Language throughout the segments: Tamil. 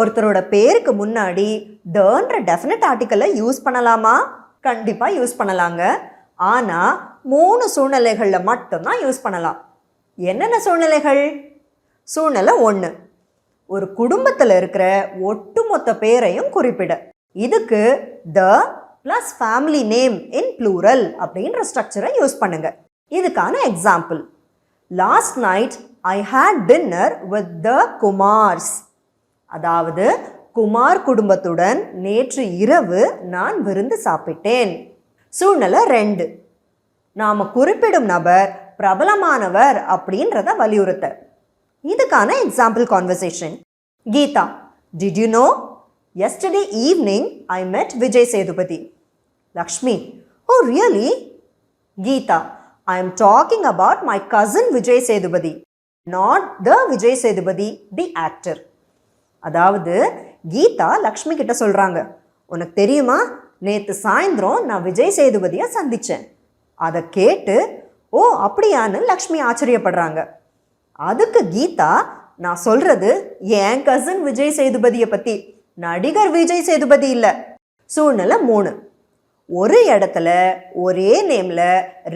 ஒருத்தரோட பேருக்கு முன்னாடி தன்ற டெஃபினட் ஆர்டிக்கலை யூஸ் பண்ணலாமா? கண்டிப்பாக யூஸ் பண்ணலாங்க. ஆனால் 3 சூழ்நிலைகளில் மட்டும்தான் யூஸ் பண்ணலாம். என்னென்ன சூழ்நிலைகள்? சூழ்நிலை 1, ஒரு குடும்பத்தில் இருக்கிற ஒட்டுமொத்த பேரையும் குறிப்பிட. இதுக்கு the plus family name in plural அப்படின்ற ஸ்ட்ரக்சரை யூஸ் பண்ணுங்க. இதுக்கான example, last night I had dinner with the Kumars. அதாவது குமார் குடும்பத்துடன் நேற்று இரவு நான் விருந்து சாப்பிட்டேன். சூழ்நிலை 2, நாம் குறிப்பிடும் நபர் பிரபலமானவர் அப்படின்றத வலியுறுத்த. இதுக்கான example conversation, Geetha, did you know yesterday evening I met Vijay Sethupathi. Lakshmi, oh really? Geeta, I am talking about my cousin Vijay Sethupathi, not the Vijay Sethupathi, the actor. அதாவது கீதா லக்ஷ்மி கிட்ட சொல்கிறாங்க, உனக்கு தெரியுமா, நேற்று சாயந்தரம் நான் விஜய் சேதுபதியை சந்தித்தேன். அதை கேட்டு ஓ அப்படியான்னு லக்ஷ்மி ஆச்சரியப்படுறாங்க. அதுக்கு கீதா, நான் சொல்கிறது என் கசின் விஜய் சேதுபதியை பற்றி, நடிகர் விஜய் சேதுபதி இல்லை. சூழ்நிலை 3, ஒரு இடத்துல ஒரே நேமில்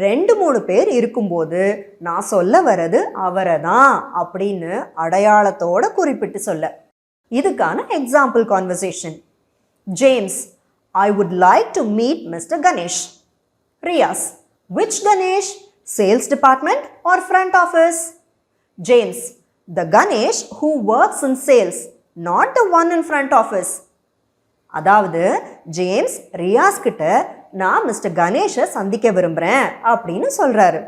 2-3 பேர் இருக்கும்போது நான் சொல்ல வர்றது அவரை தான் அப்படின்னு அடையாளத்தோடு குறிப்பிட்டு சொல்ல. இதுக்கான example conversation, James, I would like to meet mister Ganesh. Riyaz, which Ganesh, sales department or front office? James, the Ganesh who works in sales, not the one in front office. அதாவது ஜேம்ஸ் ரியாஸ் கிட்ட நான் மிஸ்டர் கணேஷை சந்திக்க விரும்புகிறேன் அப்படின்னு சொல்கிறாரு.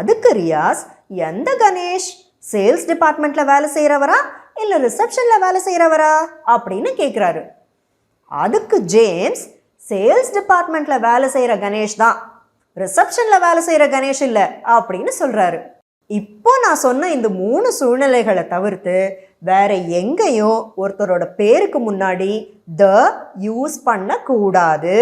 அதுக்கு ரியாஸ், எந்த கணேஷ், சேல்ஸ் டிபார்ட்மெண்ட்டில் வேலை செய்கிறவரா இல்லை ரிசப்ஷனில் வேலை செய்கிறவரா அப்படின்னு கேட்குறாரு. அதுக்கு ஜேம்ஸ், சேல்ஸ் டிபார்ட்மெண்ட்டில் வேலை செய்கிற கணேஷ் தான், ரிசப்ஷனில் வேலை செய்கிற கணேஷ் இல்லை அப்படின்னு சொல்கிறாரு. இப்போ நான் சொன்ன இந்த 3 சூழ்நிலைகளை தவிர்த்து வேற எங்கேயும் ஒருத்தரோட பேருக்கு முன்னாடி த யூஸ் பண்ணக்கூடாது.